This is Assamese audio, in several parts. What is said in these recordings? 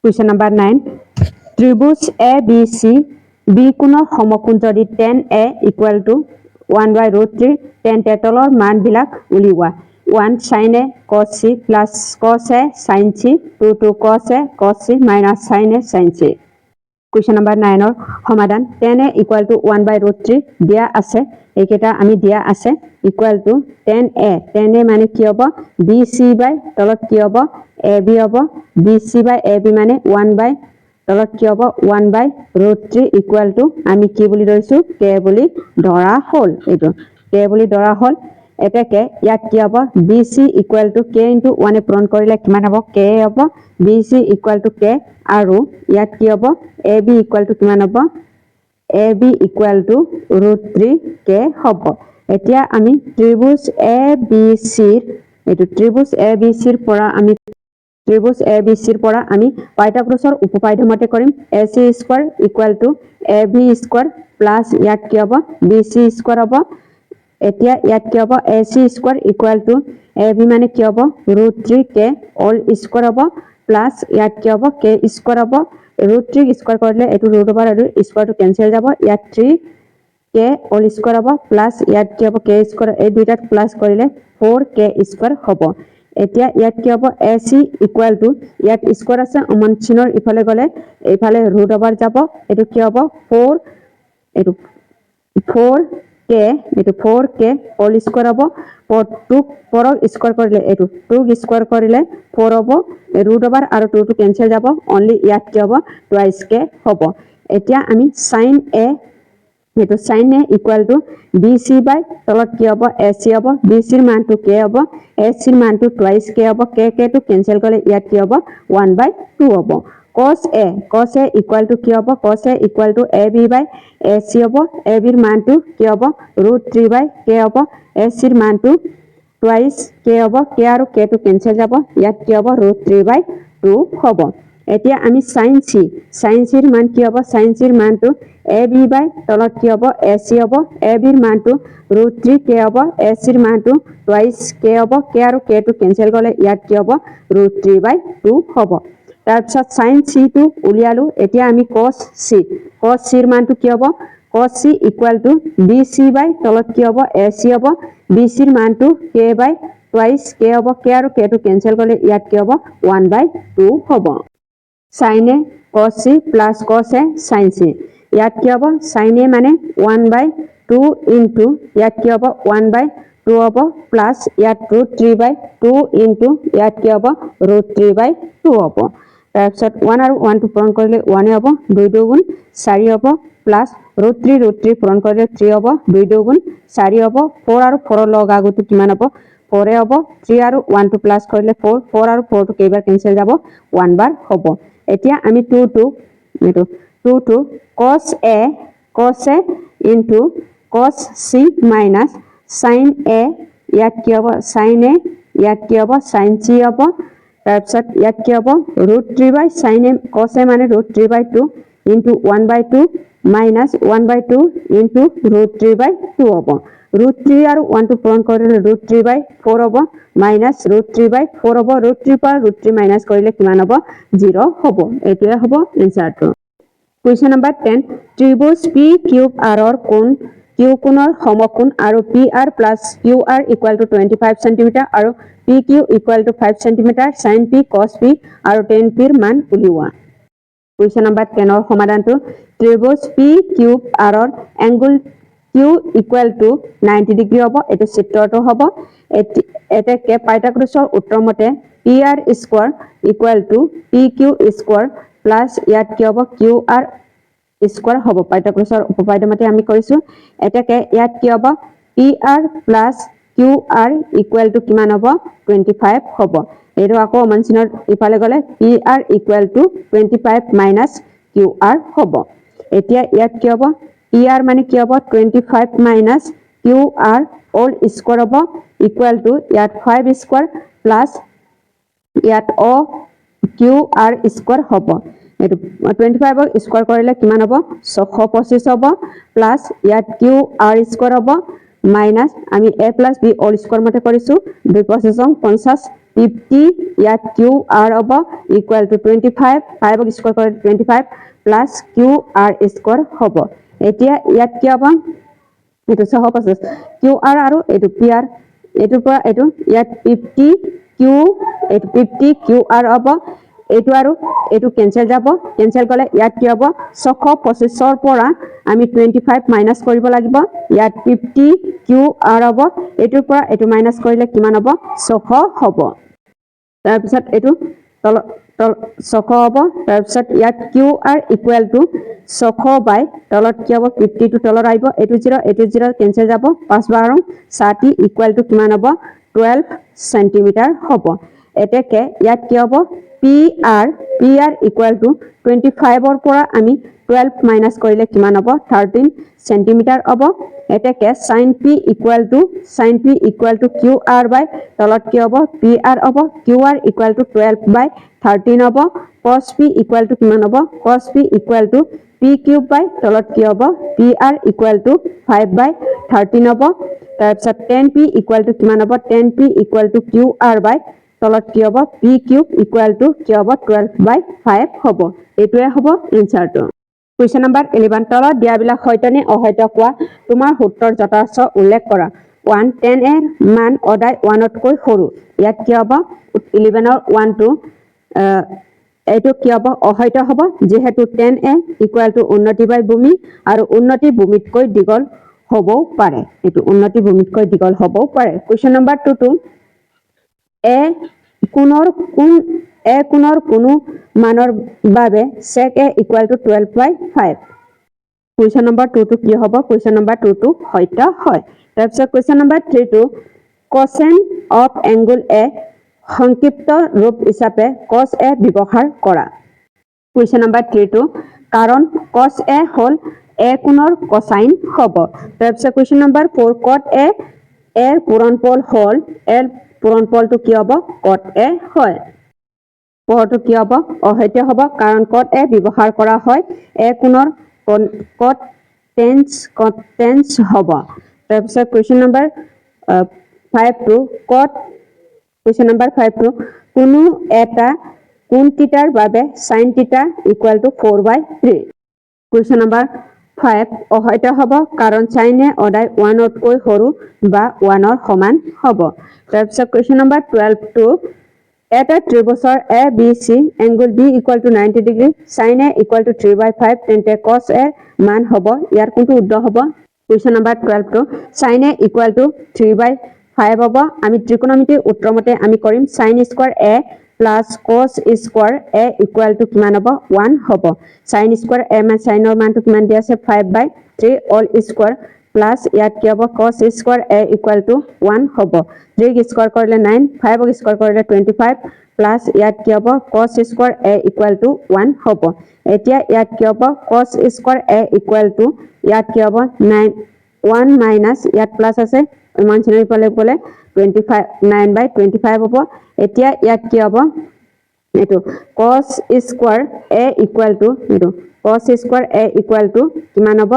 Question number 9. Tribus ABC B কোণৰ সমকোণ যদি tan A equal to 1 by root 3 tan তেতলৰ মান বিলাক উলিওৱা 1 sin A cos C plus cos A sin C 2 cos A cos C minus sin A sin C. Question number 9 ৰ সমাধান tan A equal to 1 by root 3 দিয়া আছে এইকেইটা আমি দিয়া আছে equal to tan A মানে কি হ'ব BC by তলত কি হ'ব AB হ'ব BC by AB মানে 1 by তলত কি হ'ব 1 by root 3 equal to আমি কি বুলি ধৰিছো k বুলি ধৰা হ'ল এইটো k বুলি ধৰা হ'ল এটাকে ইয়াত কি হ'ব BC equal to k into 1 এ পূৰণ কৰিলে কিমান হ'ব k হ'ব BC equal to k আৰু ইয়াত কি হ'ব AB equal to কিমান হ'ব AB equal to root 3 k হ'ব এতিয়া আমি ত্ৰিভুজ ABC এইটো ত্ৰিভুজ ABC ৰ পৰা আমি ত্ৰিভুজ ABC ৰ পৰা আমি পাইথাগোৰাছৰ উপপাদ্য মতে কৰিম AC square equal to AB square plus ইয়াত কি হ'ব BC স্কয়াৰ হ'ব এতিয়া ইয়াত কি হ'ব AC square equal to AB মানে কি হ'ব √3k অল স্কয়াৰ হ'ব প্লাস ইয়াত কি হ'ব k স্কয়াৰ হ'ব √3 স্কয়াৰ কৰিলে এটো ৰুট ওভাৰ আৰু স্কয়াৰটো কেনসেল যাব ইয়াত 3k অল স্কয়াৰ হ'ব প্লাস ইয়াত কি হ'ব k স্কয়াৰ এই দুইটাত প্লাস কৰিলে 4k স্কয়াৰ হ'ব এতিয়া ইয়াত কি হ'ব AC ইকুৱেল টু ইয়াত স্কয়াৰ আছে অমন চিনৰ ইফালে গলে এইফালে ৰুট ওভাৰ যাব এটো কি হ'ব 4 এটো 4k এটো 4k অল স্কয়াৰ হ'ব 2 4 স্কয়াৰ কৰিলে এটো 2 স্কয়াৰ কৰিলে 4 হ'ব ৰুট ওভাৰ আৰু 2 টো কেনসেল যাব অনলি ইয়াত কি হ'ব টুৱাইস k হ'ব এতিয়া আমি sin A এটো sin A equal two BC বাই তলত কি হ'ব AC হ'ব BC ৰ মানটো k হ'ব AC ৰ মানটো টুৱাইস k হ'ব k টো কেনসেল কৰিলে ইয়াত কি হ'ব 1/2 হ'ব cos A ইকুৱেল টু কি হ'ব cos A equal to AB by AC হ'ব AB ৰ মানটো কি হ'ব √3/k হ'ব AC ৰ মানটো টুৱাইস k হ'ব k আৰু k টো কেনসেল যাব ইয়াত কি হ'ব √3/2 হ'ব এতিয়া আমি sin C ৰ মান কি হ'ব sin C ৰ মানটো AB বাই তলত কি হ'ব AC হ'ব AB ৰ মানটো √3k হ'ব AC ৰ মানটো টুৱাইস k হ'ব k আৰু k টো কেনসেল কৰিলে ইয়াত কি হ'ব √3/2 হ'ব তাৰ পিছত sin C টো উলিয়ালো এতিয়া আমি cos C ৰ মানটো কি হ'ব cos C equal to BC বাই তলত কি হ'ব AC হ'ব BC ৰ মানটো k বাই টুৱাইস k হ'ব k আৰু k টো কেনসেল কৰিলে ইয়াত কি হ'ব 1/2 হ'ব sin A cos C plus cos A sin C ইয়াত কি হ'ব sin A মানে 1/2 into ইয়াত কি হ'ব 1/2 হ'ব প্লাস ইয়াত √3/2 into ইয়াত কি হ'ব √3/2 হ'ব তাৰপিছত 1 আৰু 1 টো পূৰণ কৰিলে 1 হ'ব 2 2 গুণ 4 হ'ব প্লাস √3 পূৰণ কৰিলে 3 হ'ব 2 2 গুণ 4 হ'ব 4 আৰু 4 লগ আগটো কিমান হ'ব 4 হ'ব 3 আৰু 1 টো প্লাস কৰিলে 4 আৰু 4 টো কেইবাৰ কেনসেল যাব 1 বাৰ হ'ব এতিয়া আমি 2 cos A into cos C minus sin A ইয়াত কি হ'ব sin A ইয়াত কি হ'ব sin C হ'ব তাৰপিছত ইয়াত কি হ'ব √3/sin A cos A মানে √3/2 into 1/2 minus 1/2 into √3/2 হ'ব √3 আৰু 1 টো পূৰণ কৰিলে √3/4 হ'ব minus √3/4 হ'ব √3 পৰা √3 মাইনাস কৰিলে কিমান হ'ব 0 হ'ব এটোৱে হ'ব এনসাৰটো Question number 10 ত্ৰিভুজ PQR ৰ কোণ Q কোণৰ সমকোণ আৰু PR plus QR equal to 25 cm আৰু PQ equal to 5 cm sin P cos P আৰু tan P ৰ মান উলিওৱা Question number 10 ৰ সমাধানটো ত্ৰিভুজ PQR ৰ angle Q equal to 90 degree হ'ব এটো চিত্ৰটো হ'ব এটাকে পাইথাগোৰাছৰ উত্তৰ মতে PR square equal to PQ square plus ইয়াত কি হ'ব QR স্কয়াৰ হ'ব পাইথাগোৰাছৰ উপপাদ্য মতে আমি কৰিছো এটাকে ইয়াত কি হ'ব PR plus QR equal to কিমান হ'ব 25 হ'ব এটো আকৌ মানচিনৰ ইফালে গলে PR equal to 25 minus QR হ'ব এতিয়া ইয়াত কি হ'ব PR মানে কি হ'ব 25 minus QR all স্কয়াৰ হ'ব equal to ইয়াত 5 স্কয়াৰ প্লাস ইয়াত QR স্কয়াৰ হ'ব এটো 25 ৰ স্কয়াৰ কৰিলে কিমান হ'ব 625 হ'ব প্লাস ইয়াত QR স্কয়াৰ হ'ব মাইনাছ আমি a plus b all square মতে কৰিছো 2 পঁচিছং 50 50 ইয়াত q r হ'ব equal to 25 5 ক স্কয়ার কৰে 25 plus q r square হ'ব এতিয়া ইয়াত কি হ'ব এটো 125 q r আৰু এটো p r এটোৰ পৰা এটো ইয়াত 50 q এটো 50 q r হ'ব এটো আৰু এটো কেনসেল যাব কেনসেল গলে ইয়াত কি হ'ব 125 ৰ পৰা আমি 25 মাইনাস কৰিব লাগিব ইয়াত 50 q r হ'ব এটোৰ পৰা এটো মাইনাস কৰিলে কিমান হ'ব 100 হ'ব তাৰ পিছত এটো তল 100 হ'ব তাৰ পিছত ইয়াত q r ইকুৱেল টু 100 বাই তলত কি হ'ব 50 টু তলত আহিব এটো 0 কেনসেল যাব 5 12 60 ইকুৱেল টু কিমান হ'ব 12 সেন্টিমিটাৰ হ'ব এতেকে ইয়াত কি হ'ব pr ইকুৱেল টু 25 ৰ পৰা আমি 12 মাইনাস কৰিলে কিমান হ'ব 13 সেন্টিমিটাৰ হ'ব এতেকে sin p equal two qr বাই তলত কি হ'ব pr হ'ব qr ইকুৱেল টু 12 বাই 13 হ'ব cos p ইকুৱেল টু কিমান হ'ব cos p equal to p cube by তলত কি হ'ব pr ইকুৱেল টু 5 বাই 13 হ'ব তাৰ পিছত tan p ইকুৱেল টু কিমান হ'ব tan p equal two qr বাই তলত কি হ'ব p কিউব ইকুৱেল টু কি হ'ব 12 বাই 5 হ'ব এটোৱে হ'ব এনসাৰটো কোৱেশ্চন নম্বৰ 11 তলত দিয়াবিলাক হয়তনে অহয়ত কোৱা তোমাৰ সূত্ৰৰ যথাৰ্থ উল্লেখ কৰা 1 10 এৰ মান অদাই 1 তকৈ সৰু ইয়াত কি হ'ব 11 ৰ 1 টু এটো কি হ'ব অহয়ত হ'ব যেহেতু 10 এ ইকুৱেল টু উন্নতি বাই ভূমি আৰু উন্নতি ভূমিতকৈ দীঘল হ'বও পাৰে এটো উন্নতি ভূমিতকৈ দীঘল হ'বও পাৰে কোৱেশ্চন নম্বৰ 2 টু এ কোণৰ কোনো মানৰ বাবে sec a equal to 12 by 5 question number 2 two কি হ'ব কোৱেশ্চন নম্বৰ 2 টু হয়ত হয় তাৰ পিছত question number 3 two cosine of angle a সংক্ষিপ্ত ৰূপ হিচাপে cos a ব্যৱহাৰ কৰা কোৱেশ্চন নম্বৰ 3 টু কাৰণ cos a হ'ল a কোণৰ cosine হ'ব তাৰ পিছত কোৱেশ্চন নম্বৰ 4 cot a এৰ পূৰণফল হ'ল l পূৰণফলটো কি হ'ব cot a হয় পঢ়টো কি হ'ব অহয়ত হ'ব কাৰণ cot a ব্যৱহাৰ কৰা হয় a কোণৰ cot tens হ'ব তাৰ পিছত question number 5 two cot question number 5 two কোনো এটা কোণ থিটাৰ বাবে sin theta equal to 4/3 question number 5 অহয়ত হ'ব কাৰণ sin এ অদাই 1 তকৈ সৰু বা 1 ৰ সমান হ'ব তাৰ পিছত কোৱেশ্চন নম্বৰ 12 টু এটা ত্ৰিভুজৰ ABC angle B equal to 90 degree sin A equal to 3/5 তেন্তে cos A মান হ'ব ইয়াৰ কোনটো উত্তৰ হ'ব question number 12 two sin A equal to 3/5 হ'ব আমি ত্ৰিকোণমিতিৰ উত্তৰ মতে আমি কৰিম sin square A plus cos square A equal to কিমান হ'ব 1 হ'ব sin square A মান sin ৰ মানটো কিমান দিয়া আছে 5/3 all square plus ইয়াত কি হ'ব cos square A equal to 1 হ'ব 3 ক স্কয়ার কৰিলে 9 5 ক স্কয়াৰ কৰিলে 25 plus ইয়াত কি হ'ব cos square A equal to 1 হ'ব এতিয়া ইয়াত কি হ'ব cos square A equal to ইয়াত কি হ'ব 1 minus ইয়াত প্লাস আছে ইমানজনাৰি পালে 25 9/25 হ'ব এতিয়া ইয়াত কি হ'ব এটো cos square A equal to এটো cos square A equal to কিমান হ'ব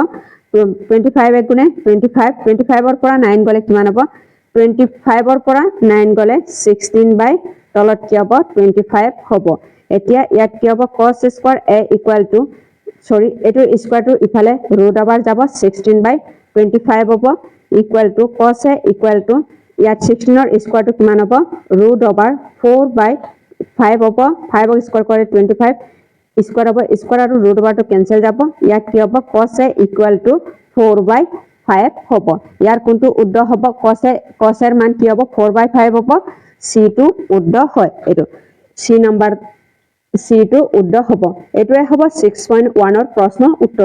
25 গুণে 25 ৰ পৰা 9 গলে কিমান হ'ব 25 ৰ পৰা 9 গলে 16 বাই তলত কি হ'ব 25 হ'ব এতিয়া ইয়াত কি হ'ব cos square A equal to সৰি এটো স্কয়াৰ টু ইফালে ৰুট ওভাৰ যাব 16/25 হ'ব equal to cos A equal to ইয়াত 16 ৰ স্কয়াৰ টু কিমান হ'ব ৰুট ওভাৰ 4/5 হ'ব 5 ক স্কয়াৰ কৰে 25 স্কয়াৰ হ'ব স্কয়াৰ আৰু ৰুট ওভাৰটো কেনসেল যাব ইয়াত কি হ'ব cos A equal to 4/5 হ'ব ইয়াৰ কোনটো উত্তৰ হ'ব cos এৰ মান কি হ'ব 4/5 হ'ব c টো উত্তৰ হয় এটো c টো উত্তৰ হ'ব এটোৱে হ'ব 6.1 ৰ প্ৰশ্ন উত্তৰ